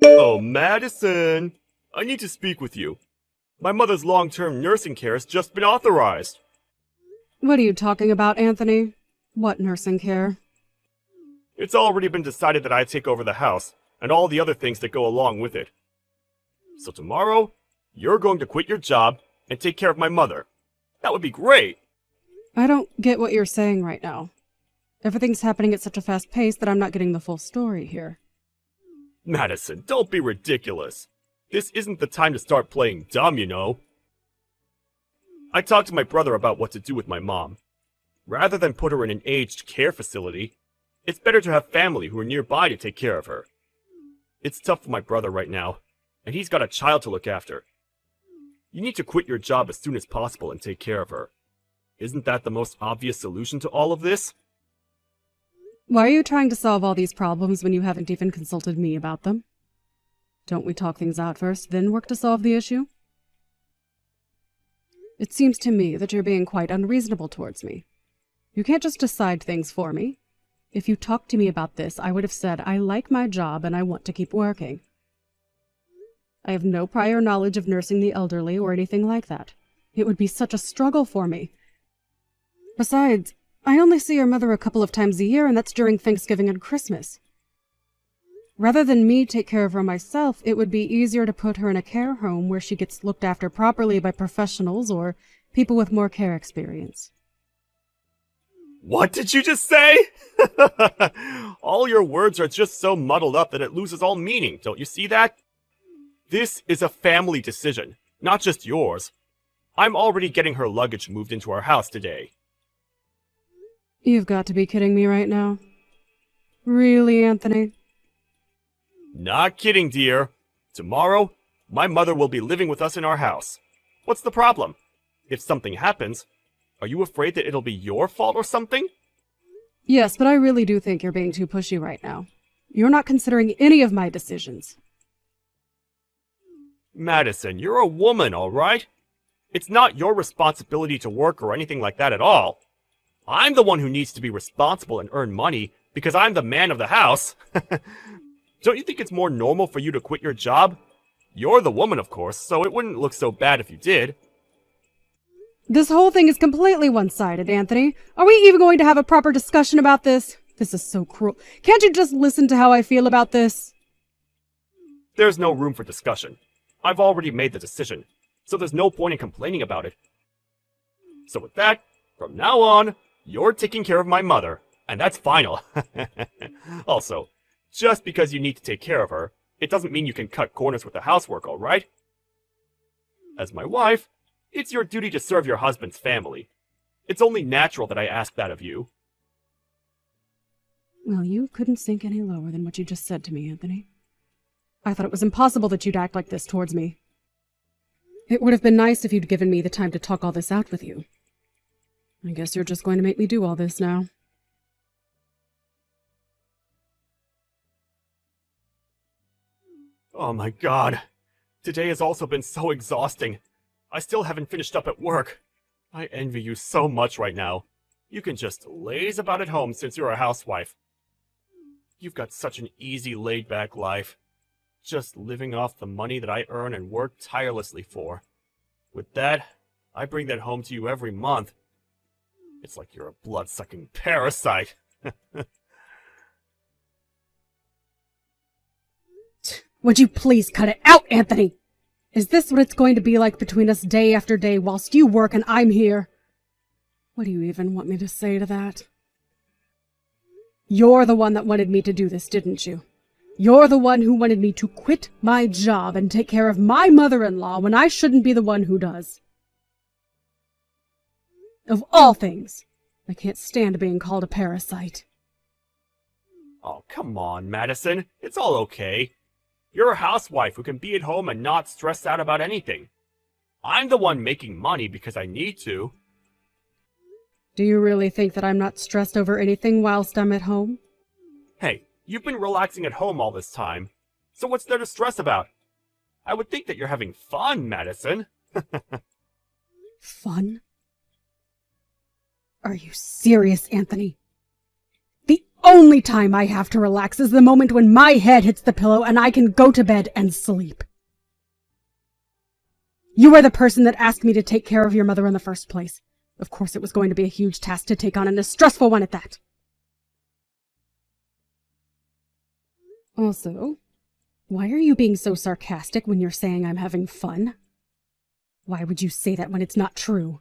Oh, Madison! I need to speak with you. My mother's long-term nursing care has just been authorized. What are you talking about, Anthony? What nursing care? It's already been decided that I take over the house, and all the other things that go along with it. So tomorrow, you're going to quit your job and take care of my mother. That would be great! I don't get what you're saying right now. Everything's happening at such a fast pace that I'm not getting the full story here. Madison, don't be ridiculous. This isn't the time to start playing dumb, you know. I talked to my brother about what to do with my mom. Rather than put her in an aged care facility, it's better to have family who are nearby to take care of her. It's tough for my brother right now, and he's got a child to look after. You need to quit your job as soon as possible and take care of her. Isn't that the most obvious solution to all of this? Why are you trying to solve all these problems when you haven't even consulted me about them? Don't we talk things out first, then work to solve the issue? It seems to me that you're being quite unreasonable towards me. You can't just decide things for me. If you talked to me about this, I would have said I like my job and I want to keep working. I have no prior knowledge of nursing the elderly or anything like that. It would be such a struggle for me. Besides, I only see your mother a couple of times a year, and that's during Thanksgiving and Christmas. Rather than me take care of her myself, it would be easier to put her in a care home where she gets looked after properly by professionals or people with more care experience. What did you just say? All your words are just so muddled up that it loses all meaning, don't you see that? This is a family decision, not just yours. I'm already getting her luggage moved into our house today. You've got to be kidding me right now. Really, Anthony? Not kidding, dear. Tomorrow, my mother will be living with us in our house. What's the problem? If something happens, are you afraid that it'll be your fault or something? Yes, but I really do think you're being too pushy right now. You're not considering any of my decisions. Madison, you're a woman, all right? It's not your responsibility to work or anything like that at all. I'm the one who needs to be responsible and earn money because I'm the man of the house. Don't you think it's more normal for you to quit your job? You're the woman, of course, so it wouldn't look so bad if you did. This whole thing is completely one-sided, Anthony. Are we even going to have a proper discussion about this? This is so cruel. Can't you just listen to how I feel about this? There's no room for discussion. I've already made the decision, so there's no point in complaining about it. So with that, from now on, you're taking care of my mother, and that's final. Also, just because you need to take care of her, it doesn't mean you can cut corners with the housework, all right? As my wife, it's your duty to serve your husband's family. It's only natural that I ask that of you. Well, you couldn't sink any lower than what you just said to me, Anthony. I thought it was impossible that you'd act like this towards me. It would have been nice if you'd given me the time to talk all this out with you. I guess you're just going to make me do all this now. Oh my god. Today has also been so exhausting. I still haven't finished up at work. I envy you so much right now. You can just laze about at home since you're a housewife. You've got such an easy, laid-back life. Just living off the money that I earn and work tirelessly for. With that, I bring that home to you every month. It's like you're a blood-sucking parasite. Would you please cut it out, Anthony? Is this what it's going to be like between us day after day whilst you work and I'm here? What do you even want me to say to that? You're the one that wanted me to do this, didn't you? You're the one who wanted me to quit my job and take care of my mother-in-law when I shouldn't be the one who does. Of all things, I can't stand being called a parasite. Oh, come on, Madison. It's all okay. You're a housewife who can be at home and not stress out about anything. I'm the one making money because I need to. Do you really think that I'm not stressed over anything whilst I'm at home? Hey, you've been relaxing at home all this time. So what's there to stress about? I would think that you're having fun, Madison. Fun? Are you serious, Anthony? The only time I have to relax is the moment when my head hits the pillow and I can go to bed and sleep. You are the person that asked me to take care of your mother in the first place. Of course it was going to be a huge task to take on and a stressful one at that. Also, why are you being so sarcastic when you're saying I'm having fun? Why would you say that when it's not true?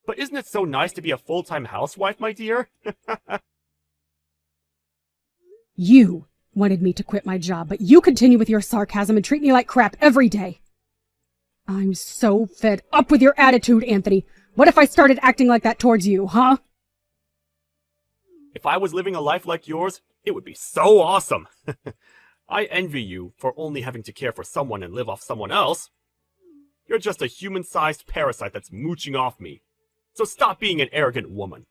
But isn't it so nice to be a full-time housewife, my dear? You wanted me to quit my job, but you continue with your sarcasm and treat me like crap every day. I'm so fed up with your attitude, Anthony. What if I started acting like that towards you, huh? If I was living a life like yours, it would be so awesome. I envy you for only having to care for someone and live off someone else. You're just a human-sized parasite that's mooching off me. So stop being an arrogant woman.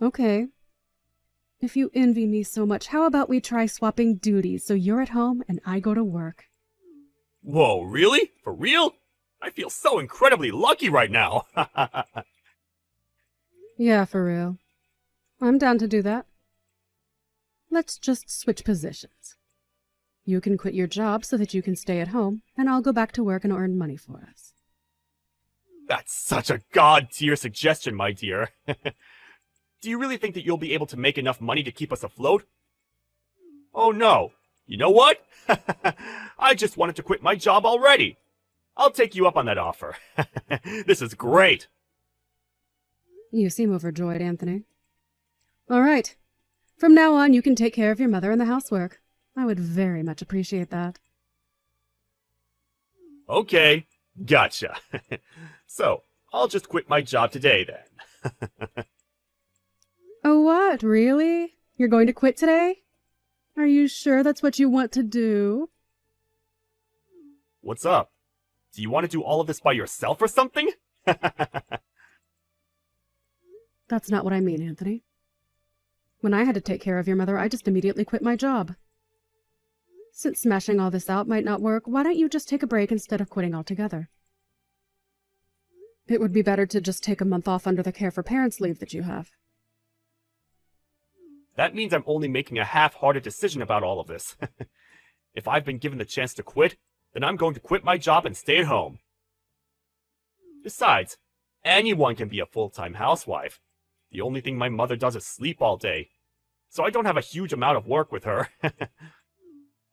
Okay. If you envy me so much, how about we try swapping duties so you're at home and I go to work? Whoa, really? For real? I feel so incredibly lucky right now. Yeah, for real. I'm down to do that. Let's just switch positions. You can quit your job so that you can stay at home, and I'll go back to work and earn money for us. That's such a god-tier suggestion, my dear. Do you really think that you'll be able to make enough money to keep us afloat? Oh no. You know what? I just wanted to quit my job already. I'll take you up on that offer. This is great. You seem overjoyed, Anthony. All right. From now on, you can take care of your mother and the housework. I would very much appreciate that. Okay, gotcha. So, I'll just quit my job today then. Oh, what? Really? You're going to quit today? Are you sure that's what you want to do? What's up? Do you want to do all of this by yourself or something? That's not what I mean, Anthony. When I had to take care of your mother, I just immediately quit my job. Since smashing all this out might not work, why don't you just take a break instead of quitting altogether? It would be better to just take a month off under the care for parents leave that you have. That means I'm only making a half-hearted decision about all of this. If I've been given the chance to quit, then I'm going to quit my job and stay at home. Besides, anyone can be a full-time housewife. The only thing my mother does is sleep all day, so I don't have a huge amount of work with her.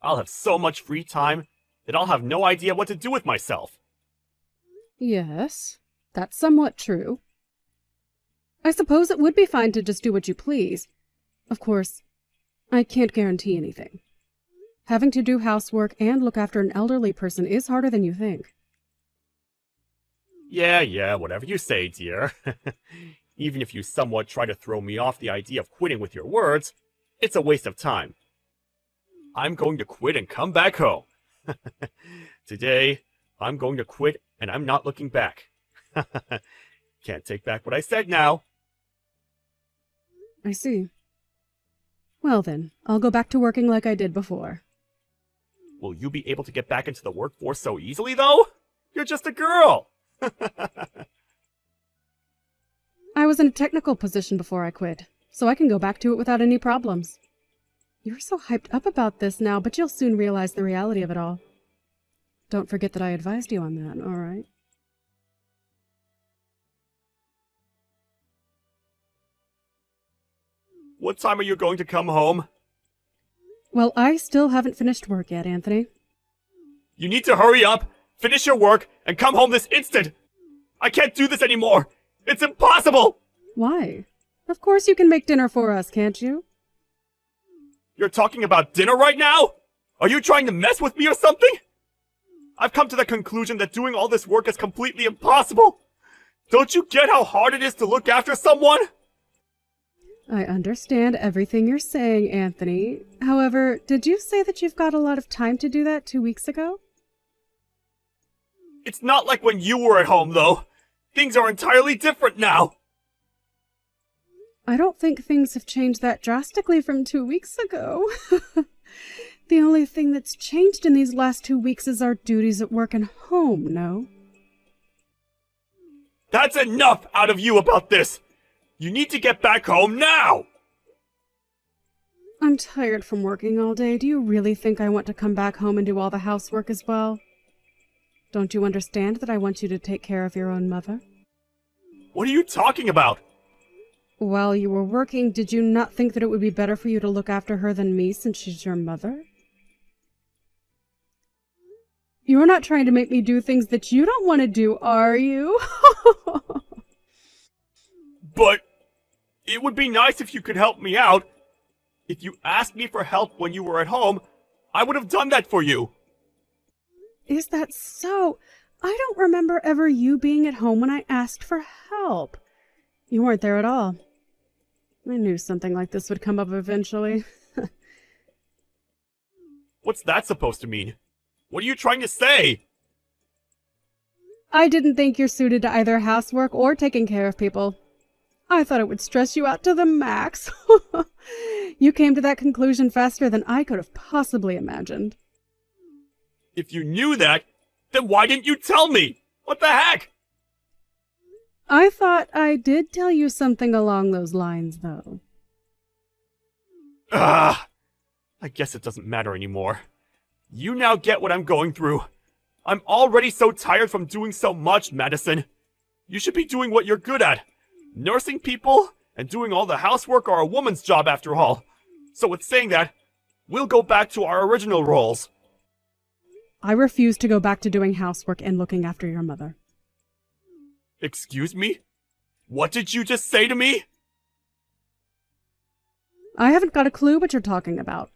I'll have so much free time that I'll have no idea what to do with myself. Yes, that's somewhat true. I suppose it would be fine to just do what you please. Of course, I can't guarantee anything. Having to do housework and look after an elderly person is harder than you think. Yeah, whatever you say, dear. Even if you somewhat try to throw me off the idea of quitting with your words, it's a waste of time. I'm going to quit and come back home. Today, I'm going to quit and I'm not looking back. Can't take back what I said now. I see. Well then, I'll go back to working like I did before. Will you be able to get back into the workforce so easily, though? You're just a girl! I was in a technical position before I quit, so I can go back to it without any problems. You're so hyped up about this now, but you'll soon realize the reality of it all. Don't forget that I advised you on that, all right? What time are you going to come home? Well, I still haven't finished work yet, Anthony. You need to hurry up, finish your work, and come home this instant! I can't do this anymore! It's impossible! Why? Of course you can make dinner for us, can't you? You're talking about dinner right now? Are you trying to mess with me or something? I've come to the conclusion that doing all this work is completely impossible! Don't you get how hard it is to look after someone? I understand everything you're saying, Anthony. However, did you say that you've got a lot of time to do that 2 weeks ago? It's not like when you were at home, though. Things are entirely different now. I don't think things have changed that drastically from 2 weeks ago. The only thing that's changed in these last 2 weeks is our duties at work and home, no? That's enough out of you about this! You need to get back home now! I'm tired from working all day. Do you really think I want to come back home and do all the housework as well? Don't you understand that I want you to take care of your own mother? What are you talking about? While you were working, did you not think that it would be better for you to look after her than me since she's your mother? You're not trying to make me do things that you don't want to do, are you? But it would be nice if you could help me out. If you asked me for help when you were at home, I would have done that for you. Is that so? I don't remember ever you being at home when I asked for help. You weren't there at all. I knew something like this would come up eventually. What's that supposed to mean? What are you trying to say? I didn't think you're suited to either housework or taking care of people. I thought it would stress you out to the max. You came to that conclusion faster than I could have possibly imagined. If you knew that, then why didn't you tell me? What the heck? I thought I did tell you something along those lines, though. I guess it doesn't matter anymore. You now get what I'm going through. I'm already so tired from doing so much, Madison. You should be doing what you're good at. Nursing people and doing all the housework are a woman's job after all. So with saying that, we'll go back to our original roles. I refuse to go back to doing housework and looking after your mother. Excuse me? What did you just say to me? I haven't got a clue what you're talking about.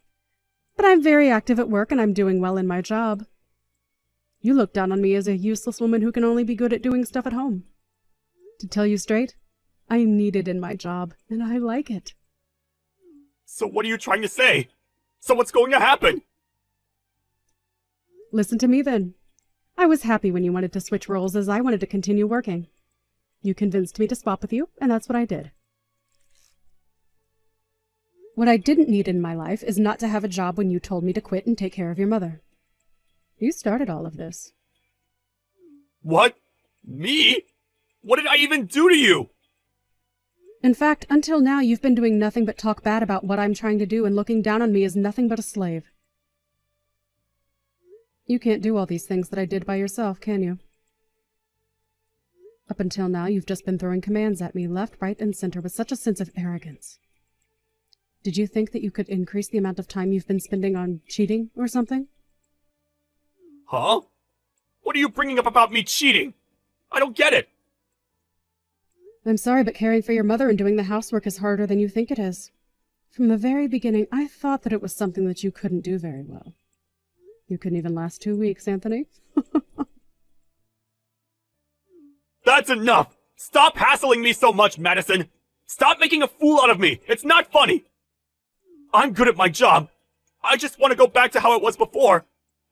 But I'm very active at work and I'm doing well in my job. You look down on me as a useless woman who can only be good at doing stuff at home. To tell you straight, I'm needed in my job, and I like it. So what are you trying to say? So what's going to happen? Listen to me then. I was happy when you wanted to switch roles as I wanted to continue working. You convinced me to swap with you, and that's what I did. What I didn't need in my life is not to have a job when you told me to quit and take care of your mother. You started all of this. What? Me? What did I even do to you? In fact, until now, you've been doing nothing but talk bad about what I'm trying to do and looking down on me as nothing but a slave. You can't do all these things that I did by yourself, can you? Up until now, you've just been throwing commands at me left, right, and center with such a sense of arrogance. Did you think that you could increase the amount of time you've been spending on cheating or something? Huh? What are you bringing up about me cheating? I don't get it. I'm sorry, but caring for your mother and doing the housework is harder than you think it is. From the very beginning, I thought that it was something that you couldn't do very well. You couldn't even last 2 weeks, Anthony. That's enough! Stop hassling me so much, Madison! Stop making a fool out of me! It's not funny! I'm good at my job. I just want to go back to how it was before.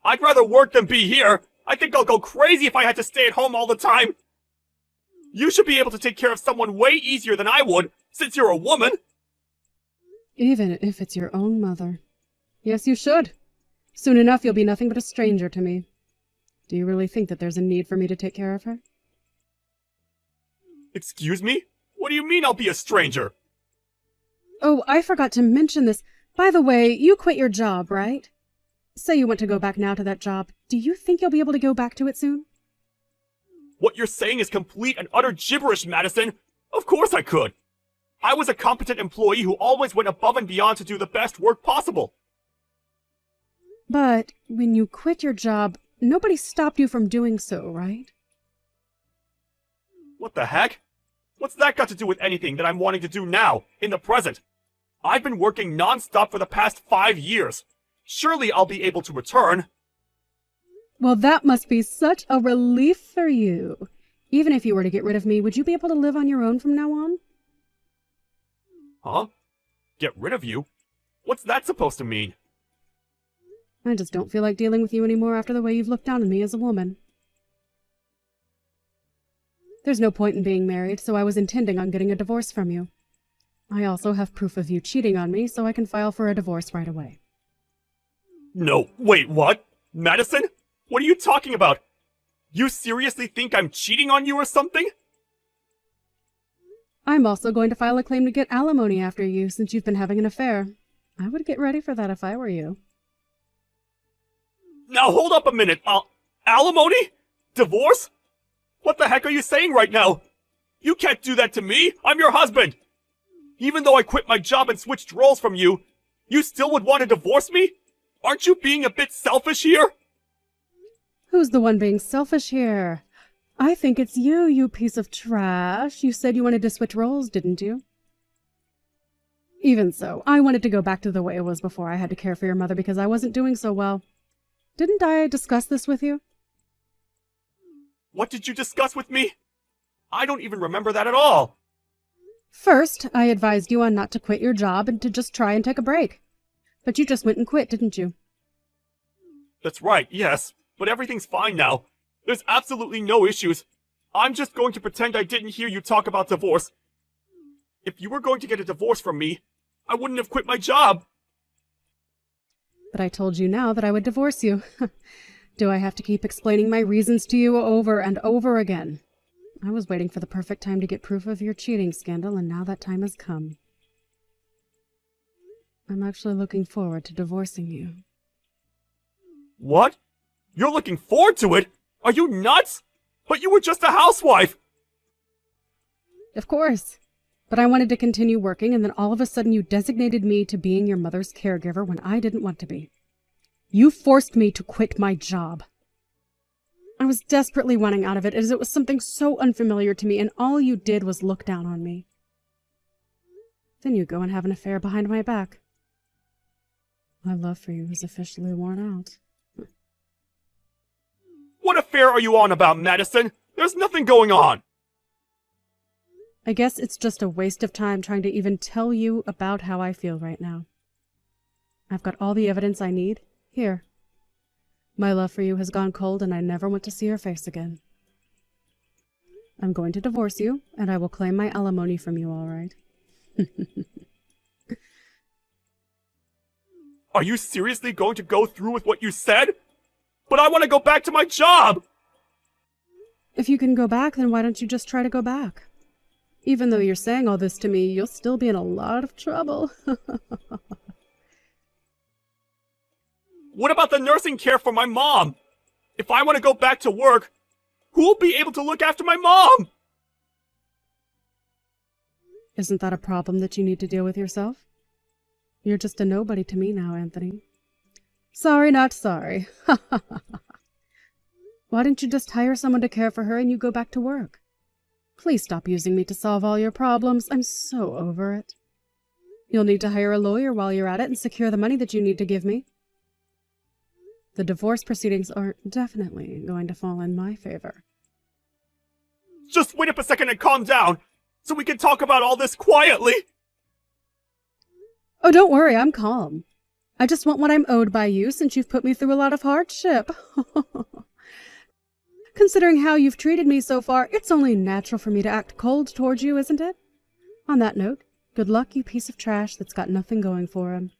I'd rather work than be here. I think I'll go crazy if I had to stay at home all the time. You should be able to take care of someone way easier than I would, since you're a woman. Even if it's your own mother. Yes, you should. Soon enough, you'll be nothing but a stranger to me. Do you really think that there's a need for me to take care of her? Excuse me? What do you mean I'll be a stranger? Oh, I forgot to mention this. By the way, you quit your job, right? Say you want to go back now to that job. Do you think you'll be able to go back to it soon? What you're saying is complete and utter gibberish, Madison. Of course I could. I was a competent employee who always went above and beyond to do the best work possible. But when you quit your job, nobody stopped you from doing so, right? What the heck? What's that got to do with anything that I'm wanting to do now, in the present? I've been working non-stop for the past 5 years. Surely I'll be able to return. Well, that must be such a relief for you. Even if you were to get rid of me, would you be able to live on your own from now on? Huh? Get rid of you? What's that supposed to mean? I just don't feel like dealing with you anymore after the way you've looked down on me as a woman. There's no point in being married, so I was intending on getting a divorce from you. I also have proof of you cheating on me, so I can file for a divorce right away. No, wait, what? Madison? What are you talking about? You seriously think I'm cheating on you or something? I'm also going to file a claim to get alimony after you since you've been having an affair. I would get ready for that if I were you. Now hold up a minute. Alimony? Divorce? What the heck are you saying right now? You can't do that to me. I'm your husband. Even though I quit my job and switched roles from you, you still would want to divorce me? Aren't you being a bit selfish here? Who's the one being selfish here? I think it's you, you piece of trash. You said you wanted to switch roles, didn't you? Even so, I wanted to go back to the way it was before I had to care for your mother because I wasn't doing so well. Didn't I discuss this with you? What did you discuss with me? I don't even remember that at all. First, I advised you on not to quit your job and to just try and take a break. But you just went and quit, didn't you? That's right, yes. But everything's fine now. There's absolutely no issues. I'm just going to pretend I didn't hear you talk about divorce. If you were going to get a divorce from me, I wouldn't have quit my job. But I told you now that I would divorce you. Do I have to keep explaining my reasons to you over and over again? I was waiting for the perfect time to get proof of your cheating scandal, and now that time has come. I'm actually looking forward to divorcing you. What? You're looking forward to it? Are you nuts? But you were just a housewife! Of course. But I wanted to continue working, and then all of a sudden you designated me to being your mother's caregiver when I didn't want to be. You forced me to quit my job. I was desperately wanting out of it, as it was something so unfamiliar to me, and all you did was look down on me. Then you go and have an affair behind my back. My love for you is officially worn out. What affair are you on about, Madison? There's nothing going on! I guess it's just a waste of time trying to even tell you about how I feel right now. I've got all the evidence I need. Here. My love for you has gone cold, and I never want to see your face again. I'm going to divorce you, and I will claim my alimony from you, all right? Are you seriously going to go through with what you said? But I want to go back to my job! If you can go back, then why don't you just try to go back? Even though you're saying all this to me, you'll still be in a lot of trouble. What about the nursing care for my mom? If I want to go back to work, who will be able to look after my mom? Isn't that a problem that you need to deal with yourself? You're just a nobody to me now, Anthony. Sorry, not sorry. Why don't you just hire someone to care for her and you go back to work? Please stop using me to solve all your problems. I'm so over it. You'll need to hire a lawyer while you're at it and secure the money that you need to give me. The divorce proceedings are definitely going to fall in my favor. Just wait up a second and calm down, so we can talk about all this quietly! Oh, don't worry, I'm calm. I just want what I'm owed by you since you've put me through a lot of hardship. Considering how you've treated me so far, it's only natural for me to act cold towards you, isn't it? On that note, good luck, you piece of trash that's got nothing going for him.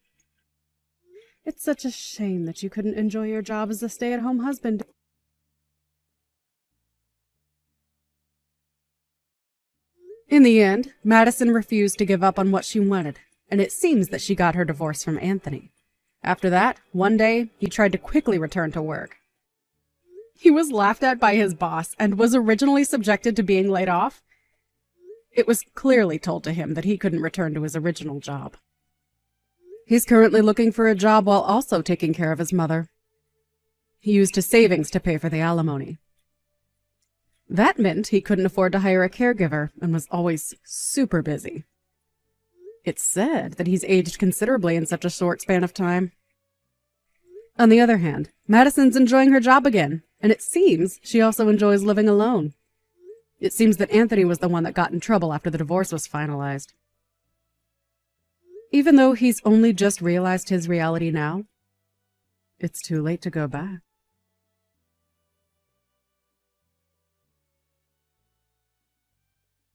It's such a shame that you couldn't enjoy your job as a stay-at-home husband. In the end, Madison refused to give up on what she wanted, and it seems that she got her divorce from Anthony. After that, one day, he tried to quickly return to work. He was laughed at by his boss and was originally subjected to being laid off. It was clearly told to him that he couldn't return to his original job. He's currently looking for a job while also taking care of his mother. He used his savings to pay for the alimony. That meant he couldn't afford to hire a caregiver and was always super busy. It's said that he's aged considerably in such a short span of time. On the other hand, Madison's enjoying her job again, and it seems she also enjoys living alone. It seems that Anthony was the one that got in trouble after the divorce was finalized. Even though he's only just realized his reality now, it's too late to go back.